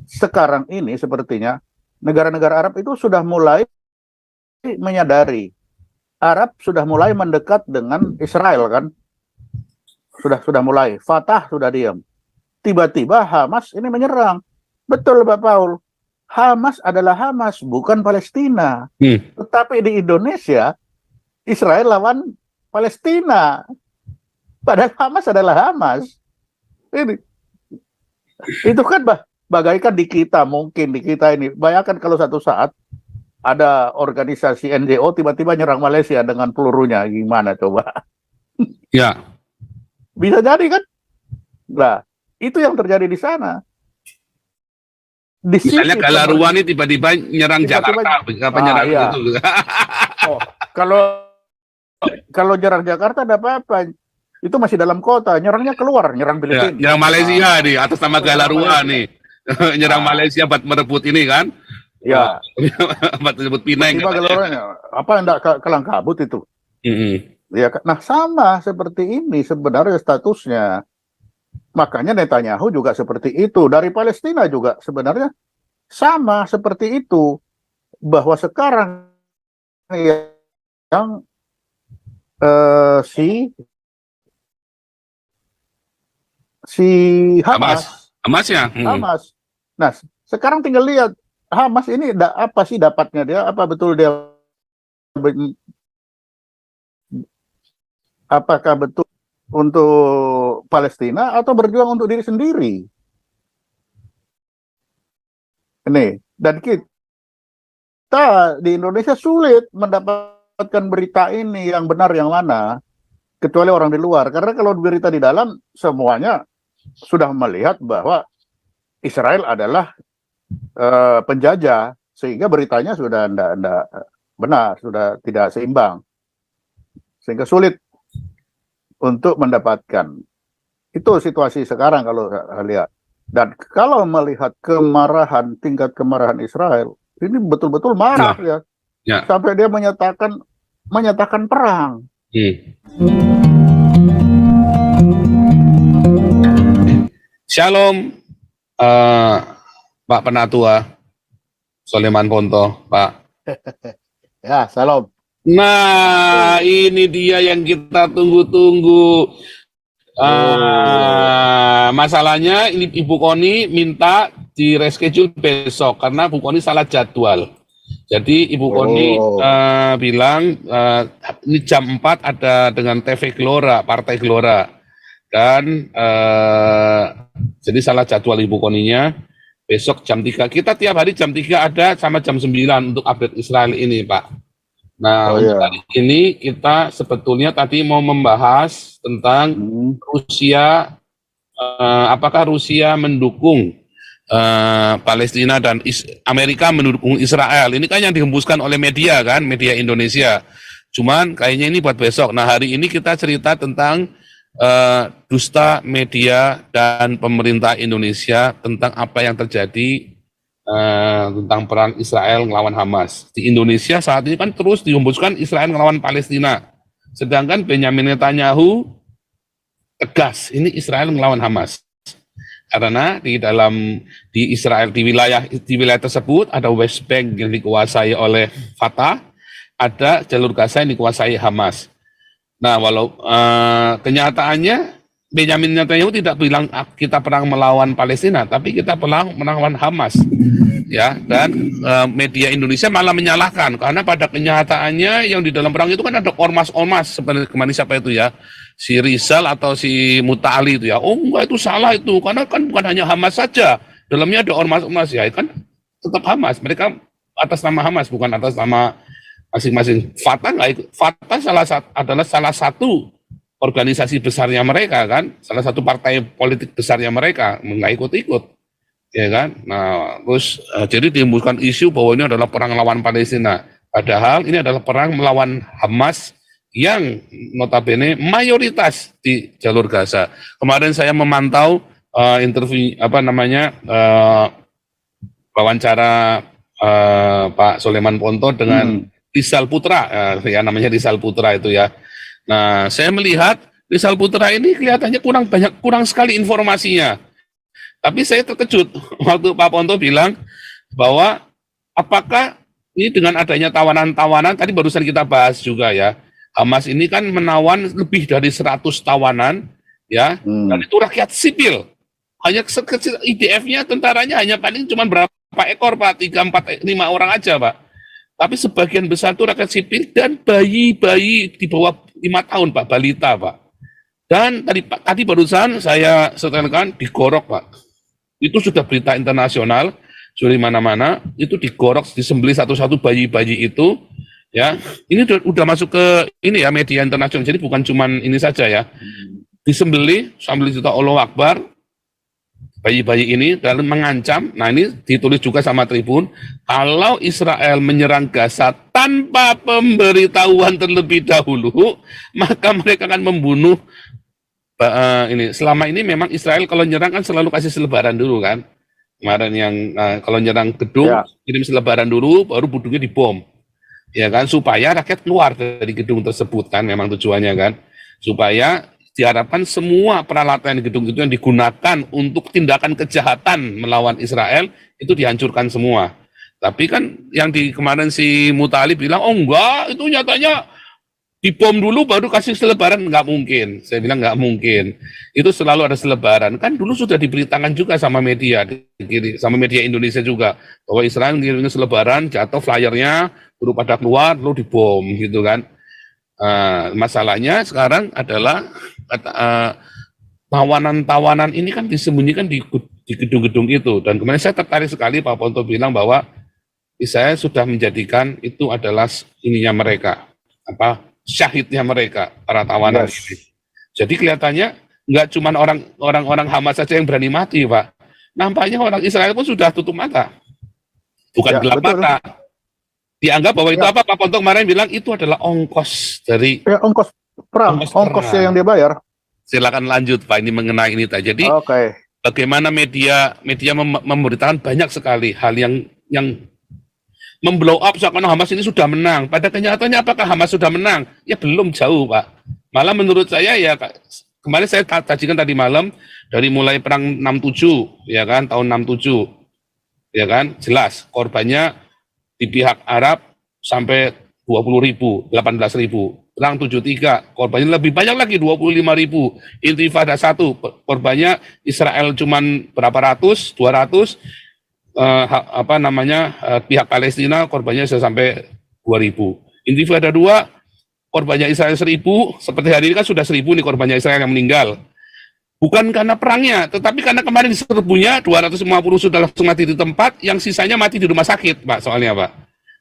sekarang ini sepertinya negara-negara Arab itu sudah mulai menyadari, Arab sudah mulai mendekat dengan Israel kan, sudah mulai. Fatah sudah diam. Tiba-tiba Hamas ini menyerang. Betul Pak Paul. Hamas adalah Hamas, bukan Palestina. Tetapi di Indonesia, Israel lawan Palestina. Padahal Hamas adalah Hamas. Itu kan bagaikan di kita, mungkin di kita ini. Bayangkan kalau satu saat ada organisasi NGO tiba-tiba nyerang Malaysia dengan pelurunya, gimana coba? Ya. Bisa jadi kan? Nah, itu yang terjadi di sana. Di misalnya Galaruan ini tiba-tiba nyerang Jakarta, apa nyerang itu? Oh, kalau nyerang Jakarta ada apa-apa. Itu masih dalam kota, nyerangnya keluar, nyerang Filipina. Ya, nyerang Malaysia nih, atas nama Galaruan nih. Nyerang Malaysia buat merebut ini kan? Ya. Buat merebut Pinang. Apa enggak kelang kabut itu? Ya, nah sama seperti ini sebenarnya statusnya. Makanya Netanyahu juga seperti itu. Dari Palestina juga sebenarnya sama seperti itu. Bahwa sekarang yang si Hamas. Ya. Hamas. Nah, sekarang tinggal lihat Hamas ini apa sih dapatnya dia? Apa betul dia? Apakah betul untuk Palestina atau berjuang untuk diri sendiri? Ini, dan kita di Indonesia sulit mendapatkan berita ini yang benar yang mana, kecuali orang di luar. Karena kalau berita di dalam, semuanya sudah melihat bahwa Israel adalah penjajah, sehingga beritanya sudah tidak benar, sudah tidak seimbang. Sehingga sulit untuk mendapatkan. Itu situasi sekarang kalau lihat. Dan kalau melihat tingkat kemarahan Israel, ini betul-betul marah ya. Sampai dia menyatakan perang. Shalom, Pak Penatua Soleman Ponto, Pak. Ya, salam. Nah, ini dia yang kita tunggu-tunggu. Masalahnya ini Ibu Koni minta di reschedule besok karena Bu Koni salah jadwal. Jadi Ibu Koni bilang ini jam 4 ada dengan TV Gelora, Partai Gelora. Dan jadi salah jadwal Ibu Koninya. Besok jam 3. Kita tiap hari jam 3 ada sama jam 9 untuk update Israel ini, Pak. Nah, untuk hari ini kita sebetulnya tadi mau membahas tentang Rusia, apakah Rusia mendukung Palestina dan Amerika mendukung Israel. Ini kan yang dihembuskan oleh media kan, media Indonesia. Cuman kayaknya ini buat besok. Nah, hari ini kita cerita tentang dusta media dan pemerintah Indonesia tentang apa yang terjadi tentang perang Israel melawan Hamas. Di Indonesia saat ini kan terus dihembuskan Israel melawan Palestina. Sedangkan Benyamin Netanyahu tegas, ini Israel melawan Hamas. Karena di Israel di wilayah tersebut ada West Bank yang dikuasai oleh Fatah, ada jalur Gaza yang dikuasai Hamas. Nah, walau kenyataannya Benyamin Netanyahu tidak bilang kita perang melawan Palestina, tapi kita perang melawan Hamas, ya. Dan media Indonesia malah menyalahkan karena pada kenyataannya yang di dalam perang itu kan ada ormas-ormas seperti kemarin siapa itu ya, si Rizal atau si Muta'ali itu ya. Oh enggak, itu salah itu karena kan bukan hanya Hamas saja, dalamnya ada ormas-ormas ya, kan tetap Hamas. Mereka atas nama Hamas bukan atas nama masing-masing. Fatah adalah salah satu organisasi besarnya mereka kan, salah satu partai politik besarnya mereka, nggak ikut-ikut, ya kan. Nah, terus jadi dihembuskan isu bahwa ini adalah perang melawan Palestina, padahal ini adalah perang melawan Hamas yang notabene mayoritas di jalur Gaza. Kemarin saya memantau interview wawancara Pak Soleman Ponto dengan Rizal Putra, ya namanya Rizal Putra itu ya. Nah, saya melihat Rizal Putra ini kelihatannya kurang sekali informasinya. Tapi saya terkejut waktu Pak Ponto bilang bahwa apakah ini dengan adanya tawanan-tawanan, tadi barusan kita bahas juga ya, Hamas ini kan menawan lebih dari 100 tawanan, ya, dan itu rakyat sipil. Hanya sekecil IDF-nya, tentaranya hanya paling cuma berapa ekor, Pak, 3, 4, 5 orang aja, Pak. Tapi sebagian besar itu rakyat sipil dan bayi-bayi di bawah 5 tahun, Pak, balita, Pak. Dan tadi barusan saya setelkan digorok, Pak. Itu sudah berita internasional, sudah di mana-mana, itu digorok, disembelih satu-satu bayi-bayi itu, ya. Ini udah masuk ke ini ya, media internasional, jadi bukan cuman ini saja ya. Disembelih sambil cerita Allahu Akbar, bayi-bayi ini lalu mengancam, nah ini ditulis juga sama Tribun, kalau Israel menyerang Gaza tanpa pemberitahuan terlebih dahulu, maka mereka akan membunuh ini. Selama ini memang Israel kalau nyerang kan selalu kasih selebaran dulu kan. Kemarin yang kalau nyerang gedung, kirim selebaran dulu, baru gedungnya dibom. Ya kan, supaya rakyat keluar dari gedung tersebut kan, memang tujuannya kan. Supaya diharapkan semua peralatan gedung itu yang digunakan untuk tindakan kejahatan melawan Israel itu dihancurkan semua. Tapi kan yang kemarin si Mutali bilang, oh enggak, itu nyatanya dibom dulu baru kasih selebaran. Nggak mungkin. Saya bilang nggak mungkin. Itu selalu ada selebaran. Kan dulu sudah diberitakan juga sama media, sama media Indonesia juga, bahwa Israel ngirim selebaran, jatuh flyernya, baru pada keluar, lalu dibom gitu kan. Masalahnya sekarang adalah tawanan-tawanan ini kan disembunyikan di gedung-gedung itu. Dan kemarin saya tertarik sekali Pak Ponto bilang bahwa Israel sudah menjadikan itu adalah ininya mereka, syahidnya mereka, para tawanan ini. Jadi kelihatannya nggak cuma orang-orang Hamas saja yang berani mati, Pak. Nampaknya orang Israel pun sudah tutup mata. Bukan gelap mata. Dianggap bahwa itu apa, Pak Ponto kemarin bilang itu adalah ongkos dari ongkos perang, ongkosnya yang dia bayar. Silakan lanjut, Pak, ini mengenai ini. Jadi bagaimana media memberitakan banyak sekali hal yang memblow up seakan Hamas ini sudah menang. Pada kenyataannya apakah Hamas sudah menang? Ya belum, jauh, Pak. Malah menurut saya ya, kemarin saya kajikan tadi malam, dari mulai perang 67, ya kan, tahun 67, ya kan, jelas korbannya di pihak Arab sampai 20.000, 18.000. Perang 73, korbannya lebih banyak lagi, 25.000. Intifada 1, korbannya Israel cuman berapa ratus, 200, pihak Palestina korbannya bisa sampai 2.000. Intifada 2, korbannya Israel 1.000, seperti hari ini kan sudah 1.000 nih korbannya Israel yang meninggal. Bukan karena perangnya, tetapi karena kemarin diserbunya 250 sudah langsung mati di tempat, yang sisanya mati di rumah sakit, Pak, soalnya, Pak.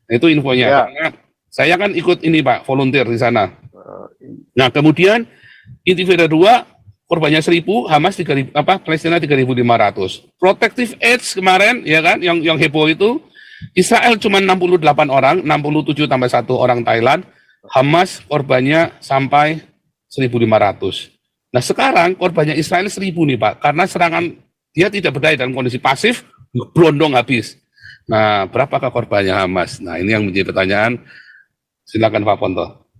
Nah, itu infonya. Karena saya kan ikut ini, Pak, volunteer di sana. Nah, kemudian Intifada 2, korbannya 1.000, Hamas 3.000, Palestina 3.500. Protective Aids kemarin, ya kan, yang heboh itu, Israel cuma 68 orang, 67 tambah 1 orang Thailand, Hamas korbannya sampai 1.500. Nah sekarang korbannya Israel 1.000 nih Pak, karena serangan dia tidak berdaya dalam kondisi pasif, berondong habis. Nah berapakah korbannya Hamas? Nah ini yang menjadi pertanyaan. Silakan Pak Ponto.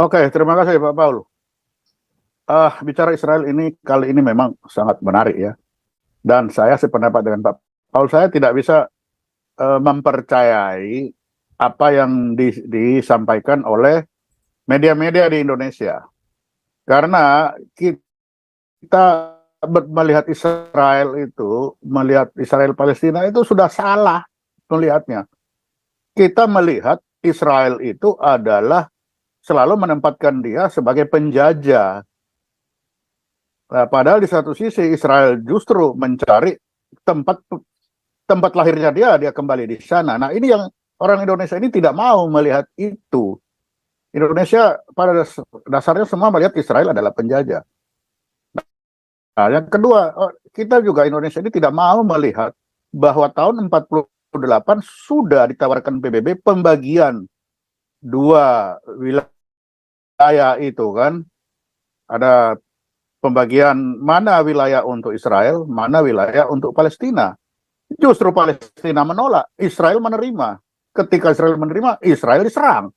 Oke, terima kasih Pak Paul. Bicara Israel ini kali ini memang sangat menarik ya. Dan saya sependapat dengan Pak Paul, saya tidak bisa mempercayai apa yang disampaikan oleh media-media di Indonesia. Karena kita melihat Israel Palestina itu sudah salah melihatnya. Kita melihat Israel itu adalah selalu menempatkan dia sebagai penjajah. Nah, padahal di satu sisi Israel justru mencari tempat lahirnya dia kembali di sana. Nah, ini yang orang Indonesia ini tidak mau melihat itu. Indonesia pada dasarnya semua melihat Israel adalah penjajah. Nah, yang kedua, kita juga Indonesia ini tidak mau melihat bahwa tahun 48 sudah ditawarkan PBB pembagian 2 wilayah itu kan. Ada pembagian mana wilayah untuk Israel, mana wilayah untuk Palestina. Justru Palestina menolak, Israel menerima. Ketika Israel menerima, Israel diserang.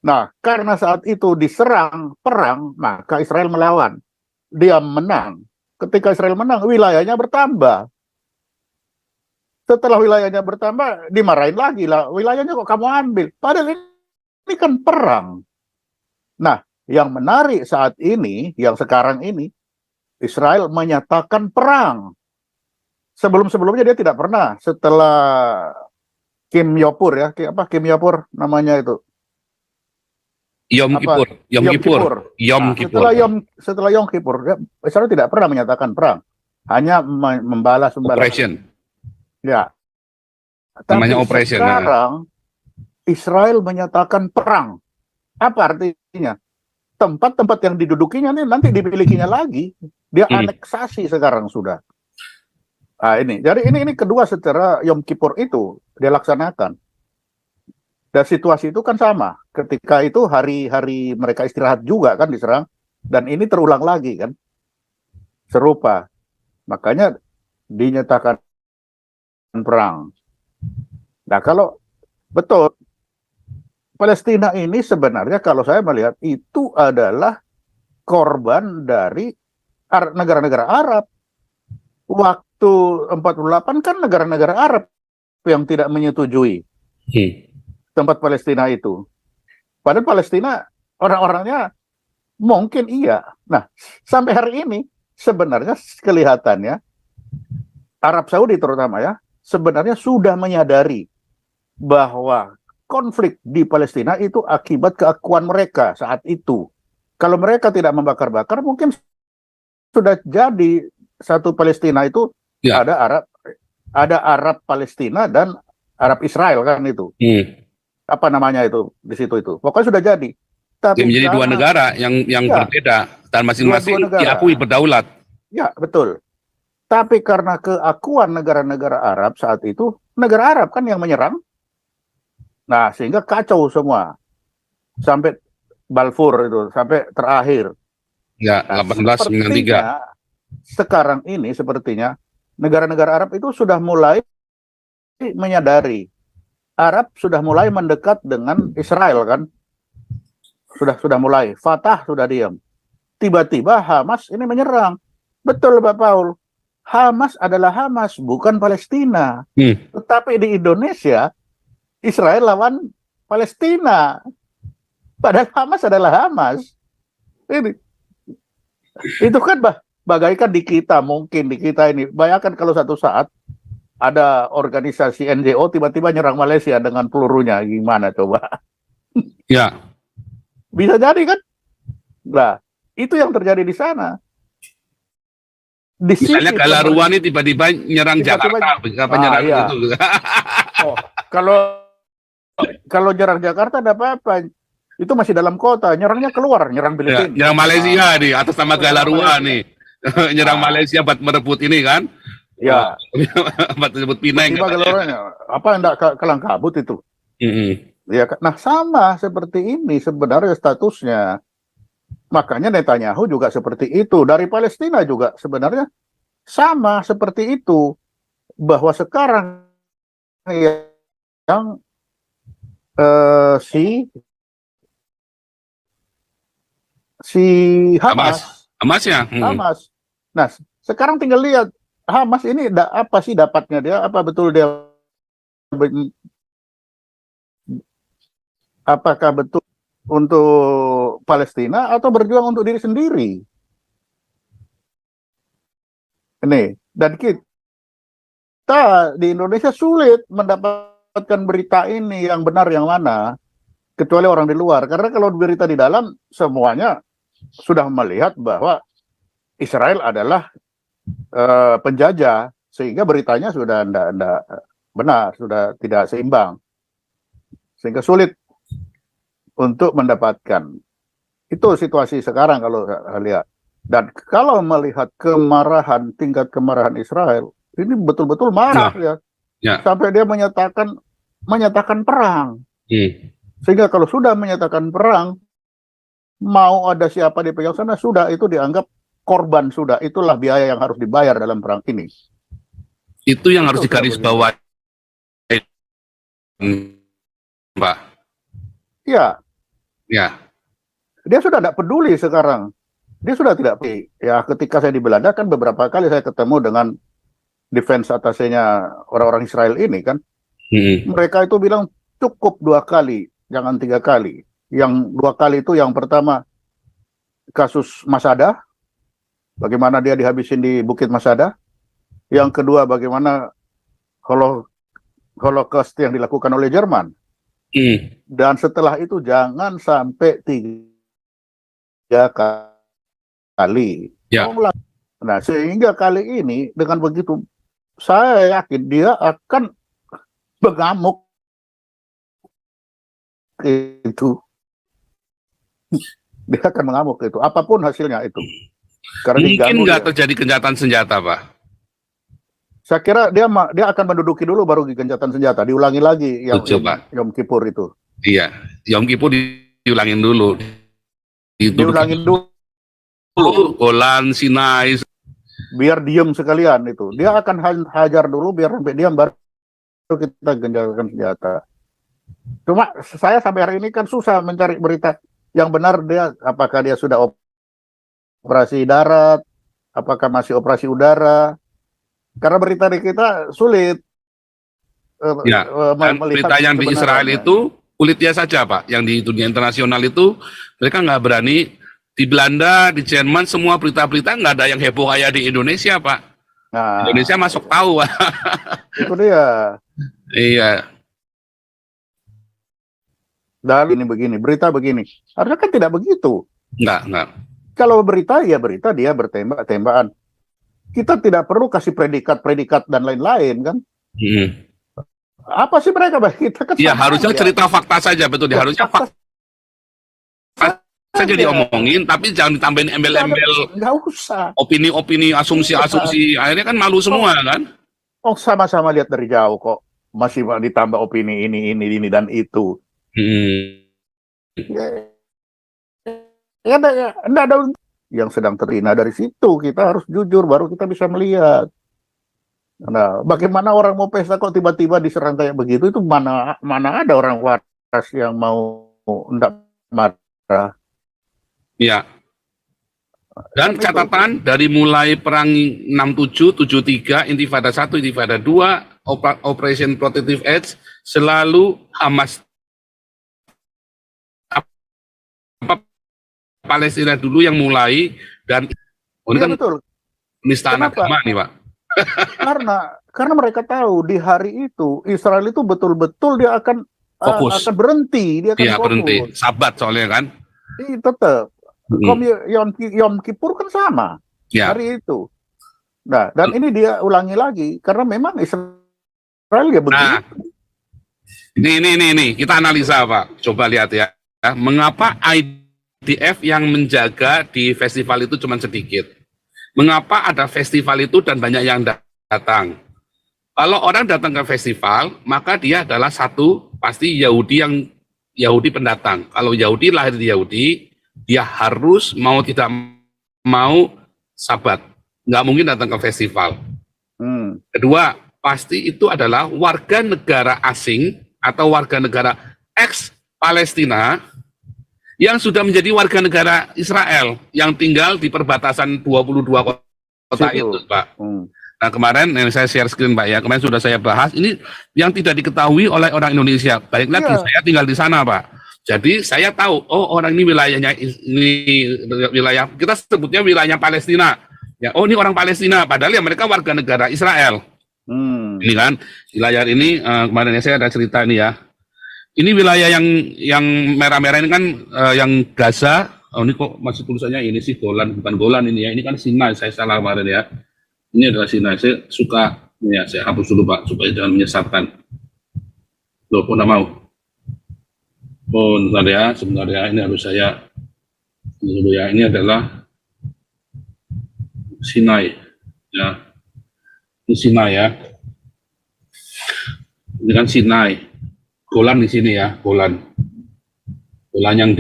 Nah, karena saat itu diserang perang, maka Israel melawan. Dia menang. ketika Israel menang, wilayahnya bertambah. Setelah wilayahnya bertambah, dimarahin lagi lah, wilayahnya kok kamu ambil. Padahal ini kan perang. Nah, yang menarik saat ini, yang sekarang ini, Israel menyatakan perang. Sebelum-sebelumnya dia tidak pernah. Setelah Kim Yopur ya, Kim Yopur namanya itu. Yom Apa? Kippur, Yom Kippur, Yom Nah, Kippur. setelah Yom Kippur, Israel tidak pernah menyatakan perang, hanya membalas. Operation. Ya, Namanya tapi operation. sekarang Israel menyatakan perang. Apa artinya? Tempat-tempat yang didudukinya nih nanti dimilikinya lagi. Dia aneksasi sekarang sudah. Nah, jadi ini kedua setelah Yom Kippur itu dia laksanakan. Dan situasi itu kan sama. Ketika itu hari-hari mereka istirahat juga kan diserang. Dan ini terulang lagi kan. Serupa. Makanya dinyatakan perang. Nah kalau betul, Palestina ini sebenarnya kalau saya melihat itu adalah korban dari negara-negara Arab. Waktu 48 kan negara-negara Arab yang tidak menyetujui tempat Palestina itu. Padahal Palestina orang-orangnya mungkin iya. Nah, sampai hari ini sebenarnya kelihatannya Arab Saudi terutama ya, sebenarnya sudah menyadari bahwa konflik di Palestina itu akibat keakuan mereka saat itu. Kalau mereka tidak membakar-bakar, mungkin sudah jadi satu Palestina itu ya. Ada Arab Palestina dan Arab Israel kan itu. Apa namanya itu di situ itu. Pokoknya sudah jadi. Tapi menjadi dua negara yang berbeda dan masing-masing diakui berdaulat. Ya, betul. Tapi karena keakuan negara-negara Arab saat itu, negara Arab kan yang menyerang. Nah, sehingga kacau semua. Sampai Balfour itu, sampai terakhir. Ya, 1893. Sekarang ini sepertinya negara-negara Arab itu sudah mulai menyadari. Arab sudah mulai mendekat dengan Israel kan. Sudah mulai. Fatah sudah diam. Tiba-tiba Hamas ini menyerang. Betul Pak Paul. Hamas adalah Hamas, bukan Palestina. Tetapi di Indonesia, Israel lawan Palestina. Padahal Hamas adalah Hamas. Itu kan bagaikan di kita, mungkin di kita ini. Bayangkan kalau satu saat ada organisasi NGO tiba-tiba nyerang Malaysia dengan pelurunya. Gimana coba? Ya. Bisa jadi kan? Nah, itu yang terjadi di sana. Misalnya Galaruan ini tiba-tiba nyerang Jakarta, apa nyerang itu? Oh, kalau nyerang Jakarta ada apa-apa. Itu masih dalam kota, nyerangnya keluar, nyerang Filipina. Nyerang Malaysia nih, atas nama Galaruan nih. Nyerang Malaysia buat merebut ini kan? Ya. Buat merebut Pinang. Apa enggak kelang kabut itu? Ya, nah sama seperti ini sebenarnya statusnya. Makanya Netanyahu juga seperti itu. Dari Palestina juga sebenarnya sama seperti itu. Bahwa sekarang yang si Hamas. Hamas. Nah, sekarang tinggal lihat Hamas ini apa sih dapatnya dia? Apa betul dia apakah betul untuk Palestina atau berjuang untuk diri sendiri? Ini, dan kita di Indonesia sulit mendapatkan berita ini yang benar yang mana, kecuali orang di luar. Karena kalau berita di dalam, semuanya sudah melihat bahwa Israel adalah penjajah, sehingga beritanya sudah tidak benar, sudah tidak seimbang. Sehingga sulit untuk mendapatkan. Itu situasi sekarang kalau saya lihat. Dan kalau melihat tingkat kemarahan Israel, ini betul-betul marah ya. Sampai dia menyatakan perang. Sehingga kalau sudah menyatakan perang, mau ada siapa dipegang sana, sudah itu dianggap korban sudah. Itulah biaya yang harus dibayar dalam perang ini. Itu yang harus digarisbawahi, Pak. Ya. Ya. Dia sudah tidak peduli sekarang. dia sudah tidak pergi. Ya ketika saya di Belanda kan beberapa kali saya ketemu dengan defense atasnya orang-orang Israel ini kan. Mereka itu bilang cukup 2 kali, jangan 3 kali. Yang 2 kali itu yang pertama kasus Masada, bagaimana dia dihabisin di Bukit Masada. Yang kedua bagaimana Holocaust yang dilakukan oleh Jerman. Dan setelah itu jangan sampai 3 kali. Ya. Nah, sehingga kali ini dengan begitu saya yakin dia akan mengamuk itu. Dia akan mengamuk itu, apapun hasilnya itu. Karena mungkin nggak terjadi gencatan senjata, Pak. Saya kira dia akan menduduki dulu baru gencatan senjata, diulangi lagi yang Yom Kippur itu. Iya, Yom Kippur diulangin dulu. Diulangin dulu. Golan, Sinai. Biar diem sekalian itu. Dia akan hajar dulu biar sampai diam baru kita gencatan senjata. Cuma saya sampai hari ini kan susah mencari berita yang benar apakah dia sudah operasi darat, apakah masih operasi udara. Karena berita di kita sulit. Dan berita yang di Israel itu kulitnya saja, Pak. Yang di dunia internasional itu mereka nggak berani. Di Belanda, di Jerman, semua berita-berita nggak ada yang heboh kayak di Indonesia, Pak. Nah, Indonesia masuk tahu. Itu dia. Iya. Dan ini begini, berita begini. Harusnya kan tidak begitu. Enggak. Kalau berita, ya berita dia bertembak-tembakan. Kita tidak perlu kasih predikat-predikat dan lain-lain, kan? Apa sih mereka? Kita kan ya, harusnya cerita fakta saja, betul. Ya, harusnya fakta saja diomongin, tapi jangan ditambahin embel-embel. Nggak usah. Opini-opini, asumsi-asumsi. Akhirnya kan malu semua, kan? Oh, sama-sama lihat dari jauh kok. Masih ditambah opini ini, dan itu. Ya, enggak ada yang sedang terhina dari situ. Kita harus jujur, baru kita bisa melihat. Nah, bagaimana orang mau pesta kok tiba-tiba diserang kayak begitu? Itu mana ada orang waras yang mau enggak marah. Ya. Dan catatan dari mulai perang 67, 73, Intifada 1, Intifada 2, Operation Protective Edge, selalu Hamas Palestina dulu yang mulai, dan ini kan betul. penistaan agama nih, Pak. Karena mereka tahu di hari itu Israel itu betul-betul dia akan fokus. Akan berhenti, dia akan fokus. Berhenti, sabat soalnya kan. Tetap. Yom Kippur kan sama hari itu. Nah, dan ini dia ulangi lagi karena memang Israel ya begitu. Ini kita analisa, Pak. Coba lihat ya. Mengapa IDF yang menjaga di festival itu cuma sedikit? Mengapa ada festival itu dan banyak yang datang? Kalau orang datang ke festival, maka dia adalah pasti Yahudi pendatang. Kalau Yahudi lahir di Yahudi, dia harus mau tidak mau sabat, nggak mungkin datang ke festival. Kedua, pasti itu adalah warga negara asing atau warga negara ex-Palestina yang sudah menjadi warga negara Israel yang tinggal di perbatasan 22 kota itu, Pak. Nah, kemarin saya share screen, Pak, ya. Kemarin sudah saya bahas. Ini yang tidak diketahui oleh orang Indonesia. Baik lagi, saya tinggal di sana, Pak. Jadi saya tahu, orang ini wilayahnya, wilayah, kita sebutnya wilayahnya Palestina. Ya, ini orang Palestina, padahal ya mereka warga negara Israel. Ini kan, wilayah ini, kemarin saya ada cerita ini ya. Ini wilayah yang merah-merah ini kan yang Gaza. Ini kok masih tulisannya ini sih Golan, bukan Golan ini ya. Ini kan Sinai, saya salah kemarin ya. Ini adalah Sinai. Saya suka, ini ya, saya hapus dulu, Pak, supaya jangan menyesatkan. Loh, kok nggak mau? Sebentar ya, ini harus saya dulu ya. Ini adalah Sinai, ya. Ini Sinai ya. Ini kan Sinai. Golan di sini ya, Golan yang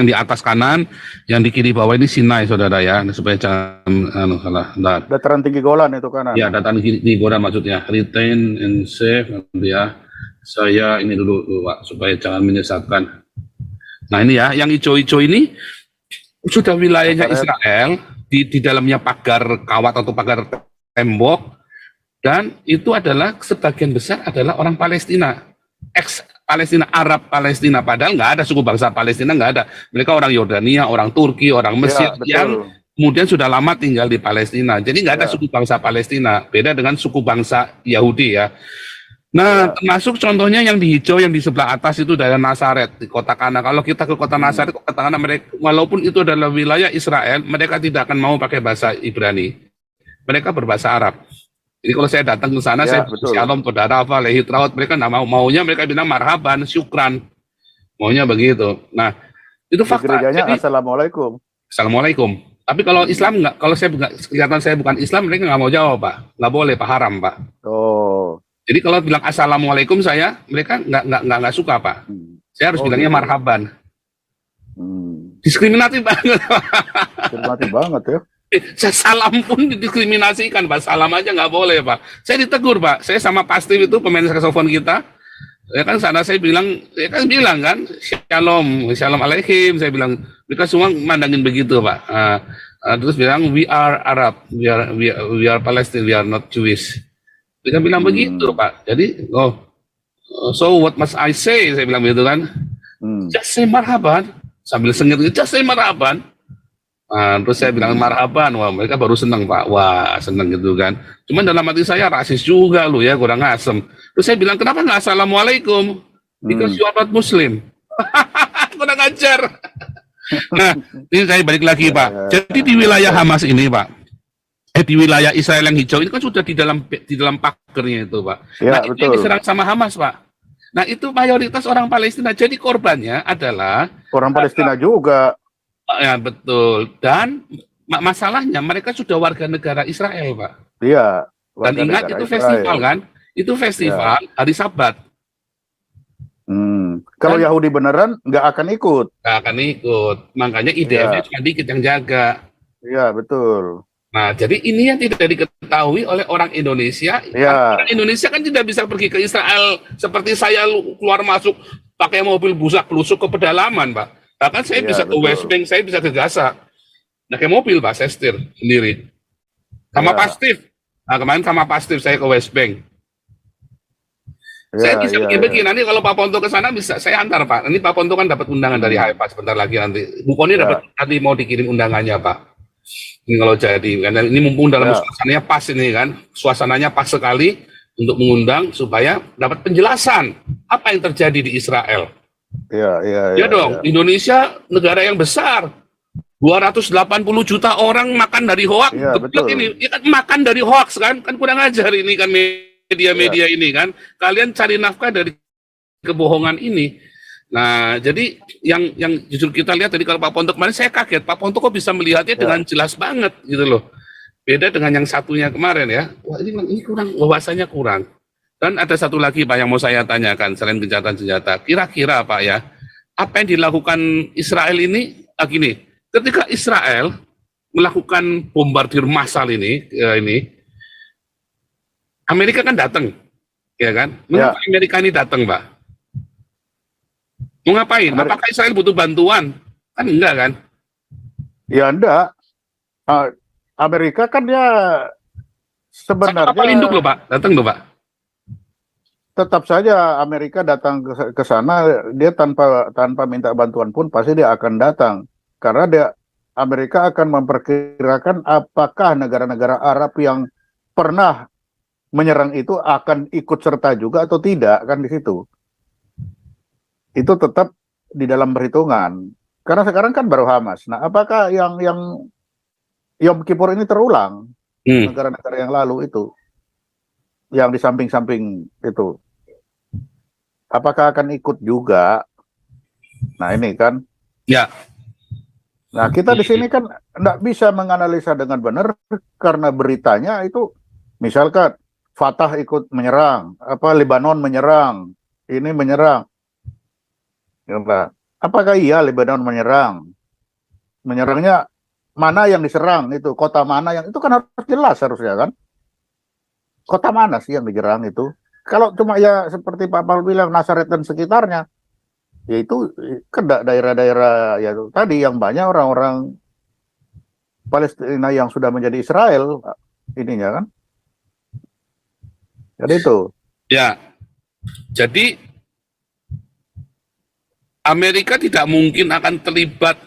di atas kanan, yang di kiri bawah ini Sinai, saudara ya. Supaya jangan salah. Dataran tinggi Golan itu kanan. Ya, dataran tinggi Golan maksudnya. Retain and save, ya. Saya ini dulu, Pak, supaya jangan menyesatkan. Nah, ini ya, yang hijau-hijau ini sudah wilayahnya Nazaret. Israel, di dalamnya pagar kawat atau pagar tembok, dan itu adalah sebagian besar adalah orang Palestina, ex Palestina, Arab Palestina, padahal nggak ada suku bangsa Palestina, nggak ada. Mereka orang Yordania, orang Turki, orang Mesir Ya, yang betul. kemudian sudah lama tinggal di Palestina. Jadi nggak ada Ya, suku bangsa Palestina, beda dengan suku bangsa Yahudi ya. Nah, ya. termasuk contohnya yang di hijau yang di sebelah atas itu daerah Nazaret di kota Kana. Kalau kita ke kota Hmm. Nazaret, kota Kana, mereka walaupun itu adalah wilayah Israel, mereka tidak akan mau pakai bahasa Ibrani. Mereka berbahasa Arab. Jadi kalau saya datang ke sana, saya Ya, bilang betul. shalom, saudara, apa, lehi traut, mereka nggak mau. Maunya mereka bilang marhaban, syukran. Maunya begitu. Nah, itu Di fakta. gerejanya Jadi, Assalamualaikum. assalamualaikum. Tapi kalau Hmm. Islam nggak, kalau saya kelihatan saya bukan Islam, mereka nggak mau jawab, Pak. Nggak boleh, Pak, haram, Pak. Oh. Jadi kalau bilang assalamualaikum mereka nggak suka, Pak. Hmm. Saya harus Oh, bilangnya gitu. marhaban. Hmm. Diskriminatif banget. Diskriminatif banget ya. Salam pun didiskriminasikan, Pak. Salam aja nggak boleh, Pak. Saya ditegur, Pak. Saya sama Pak Steve itu pemain saksofon kita. Ya kan sana saya bilang kan shalom, shalom alaikum. Saya bilang mereka semua mandangin begitu, Pak. Terus bilang we are Arab, we are Palestine, we are not Jewish. Mereka bilang begitu, Pak. Jadi so what must I say? Saya bilang begitu kan. Hmm. Just say marhaban. Sambil sengit, just say marhaban. Terus saya bilang marhaban, wah mereka baru senang, Pak. Wah senang gitu kan. Cuman dalam hati saya rasis juga lu ya, kurang asem. Terus saya bilang kenapa nggak assalamualaikum? Because you are not Muslim. Kurang ajar. Nah, ini saya balik lagi, Pak. Jadi di wilayah Hamas ini, Pak, di wilayah Israel yang hijau ini kan sudah di dalam pagernya itu, Pak. Ya, Nah, itu yang betul. diserang sama Hamas, Pak. Nah, itu mayoritas orang Palestina. Jadi korbannya adalah Orang Palestina juga. ya betul. Dan masalahnya mereka sudah warga negara Israel, Pak. Iya. Dan warga ingat negara itu Israel. festival kan? Itu festival hari Sabat. Kalau Dan- Yahudi beneran nggak akan ikut. Nggak akan ikut. Makanya IDF-nya Iya. cuma dikit yang jaga. Iya, betul. Nah, jadi ini yang tidak diketahui oleh orang Indonesia. Iya. Orang Indonesia kan tidak bisa pergi ke Israel seperti saya keluar masuk pakai mobil busak lusuk ke pedalaman, Pak. Bahkan saya Iya, bisa ke betul. West Bank, saya bisa ke Gaza. Pakai mobil, Pak, saya setir sendiri. Sama Iya. Pak Steve. Nah, kemarin sama Pak Steve saya ke West Bank. Saya Iya, bisa iya, begini, iya. nanti kalau Pak Ponto ke sana bisa saya antar, Pak. Nanti Pak Ponto kan dapat undangan dari HIPA sebentar lagi nanti. Bu Koni Ya. dapat nanti mau dikirim undangannya, Pak. Ini kalau jadi, karena ini mumpung dalam Ya. suasananya pas ini kan, suasananya pas sekali untuk mengundang supaya dapat penjelasan apa yang terjadi di Israel. Iya, iya, Ya dong, Indonesia negara yang besar. 280 juta orang makan dari hoax. Iya, Geblek betul. ini, ya kan makan dari hoax kan kurang ajar ini kan media-media ini kan. Kalian cari nafkah dari kebohongan ini. Nah, jadi yang justru kita lihat tadi kalau Pak Ponto kemarin saya kaget. Pak Ponto kok bisa melihatnya dengan jelas banget gitu loh. Beda dengan yang satunya kemarin ya. Wah, ini kurang, wawasannya kurang. Dan ada satu lagi Pak yang mau saya tanyakan selain gencatan senjata. Kira-kira Pak ya, apa yang dilakukan Israel ini gini, ketika Israel melakukan bombardir massal ini Amerika kan datang, ya kan? Mengapa Amerika ini datang, Pak? Mau ngapain? Apakah Israel butuh bantuan? Kan enggak kan? Ya enggak. Amerika kan dia sebenarnya kapal induk loh Pak, datang loh Pak. Tetap saja Amerika datang ke sana, dia tanpa minta bantuan pun pasti dia akan datang. Karena Amerika akan memperkirakan apakah negara-negara Arab yang pernah menyerang itu akan ikut serta juga atau tidak, kan di situ. Itu tetap di dalam perhitungan. Karena sekarang kan baru Hamas. Nah, apakah yang Yom Kippur ini terulang negara-negara yang lalu itu, yang di samping-samping itu, apakah akan ikut juga? Nah, ini kan. Ya. Nah, kita di sini kan nggak bisa menganalisa dengan benar karena beritanya itu, misalkan Fatah ikut menyerang, Lebanon menyerang, ini menyerang. Apakah iya Lebanon menyerang? Menyerangnya mana yang diserang itu? Kota mana yang itu kan harus jelas harusnya kan? Kota mana sih yang diserang itu? Kalau cuma ya seperti Pak Paul bilang Nazaret dan sekitarnya, yaitu kan daerah-daerah ya tadi yang banyak orang-orang Palestina yang sudah menjadi Israel ininya kan. Jadi itu. Ya, jadi Amerika tidak mungkin akan terlibat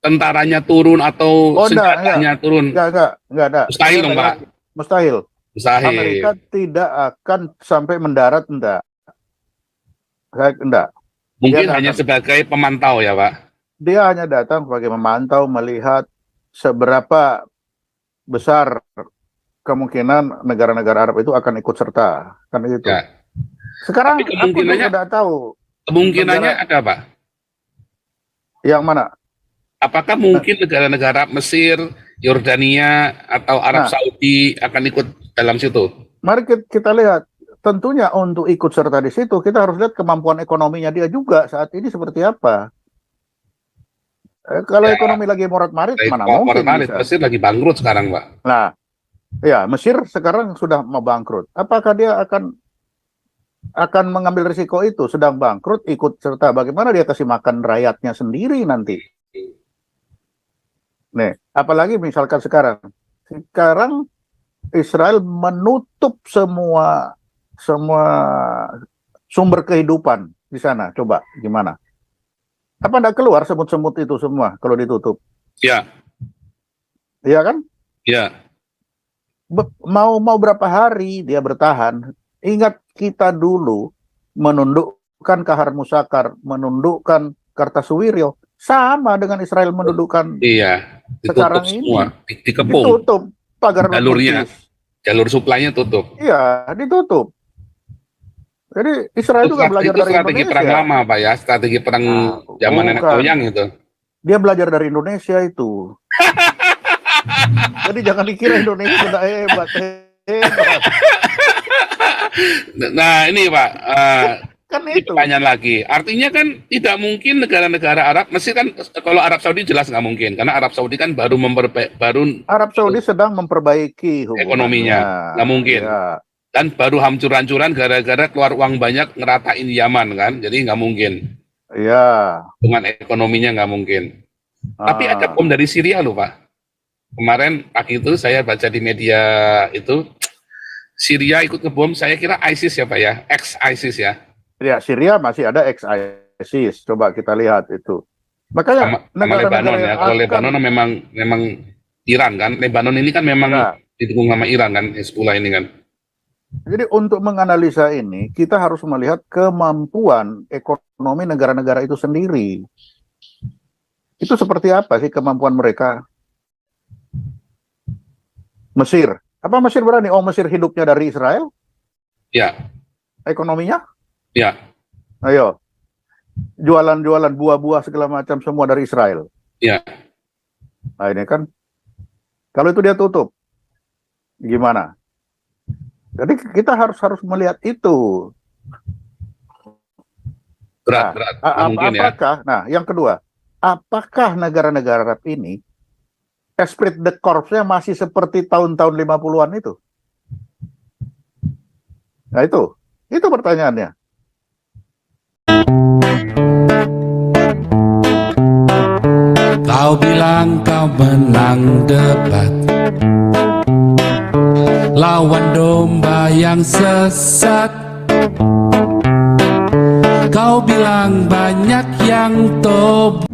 tentaranya turun atau senjatanya turun. Enggak ada. Mustahil dong, Pak. Mustahil. Mustahil. Amerika tidak akan sampai mendarat, enggak. Mungkin hanya sebagai pemantau ya, Pak. Dia hanya datang sebagai memantau, melihat seberapa besar kemungkinan negara-negara Arab itu akan ikut serta, kan itu. Ya. Sekarang tapi aku tidak tahu. Kemungkinannya ada, Pak. Yang mana? Apakah mungkin negara-negara Mesir, Yordania, atau Arab Saudi akan ikut dalam situ? Mari kita lihat. Tentunya untuk ikut serta di situ, kita harus lihat kemampuan ekonominya dia juga saat ini seperti apa. Kalau ekonomi lagi morat-marit, mana mungkin bisa. Mesir lagi bangkrut sekarang, Pak. Nah, ya Mesir sekarang sudah mau bangkrut. Apakah dia akan mengambil risiko itu? Sedang bangkrut, ikut serta. Bagaimana dia kasih makan rakyatnya sendiri nanti? Nih, apalagi misalkan sekarang Israel menutup semua sumber kehidupan di sana. Coba gimana? Apa enggak keluar semut-semut itu semua kalau ditutup? Ya. Iya kan? Ya. Mau berapa hari dia bertahan? Ingat kita dulu menundukkan Kahar Musakar, menundukkan Kartasuwiryo, sama dengan Israel menundukkan. Iya. Sekarang semua. Ini dikepung. Ditutup pagar jalurnya. Jalur suplainya tutup. Iya, ditutup. Jadi Israel juga belajar dari strategi Indonesia. Perang lama, Pak ya, strategi perang zaman nenek moyang itu. Dia belajar dari Indonesia itu. Jadi jangan dikira Indonesia tidak hebat. Nah ini Pak, kan ini itu pertanyaan lagi. Artinya kan tidak mungkin negara-negara Arab, mesti kan kalau Arab Saudi jelas nggak mungkin, karena Arab Saudi kan baru Arab Saudi sedang memperbaiki ekonominya, nggak mungkin. Ya. Dan baru hancur-hancuran gara-gara keluar uang banyak ngeratain Yaman kan, jadi nggak mungkin. Iya. Dengan ekonominya nggak mungkin. Tapi ada bom dari Syria loh Pak. Kemarin pagi itu saya baca di media itu, Syria ikut ngebom, saya kira ISIS ya Pak ya, ex-ISIS ya. Ya, Syria masih ada ex-ISIS, coba kita lihat itu. Makanya sama Lebanon ya, kalau Lebanon memang Iran kan, Lebanon ini kan memang didukung sama Iran kan, Hezbollah ini kan. Jadi untuk menganalisa ini, kita harus melihat kemampuan ekonomi negara-negara itu sendiri. Itu seperti apa sih kemampuan mereka? Mesir. Apa Mesir berani? Oh, Mesir hidupnya dari Israel? Ya. Ekonominya? Ya. Ayo. Jualan-jualan buah-buah segala macam semua dari Israel. Ya. Nah ini kan. Kalau itu dia tutup. Gimana? Jadi kita harus melihat itu. Berat. Mungkin apakah, ya. Nah, yang kedua, apakah negara-negara Arab ini esprit de corps-nya masih seperti tahun-tahun 50-an itu? Nah, itu pertanyaannya. Kau bilang kau menang debat, lawan domba yang sesat. Kau bilang banyak yang tobat.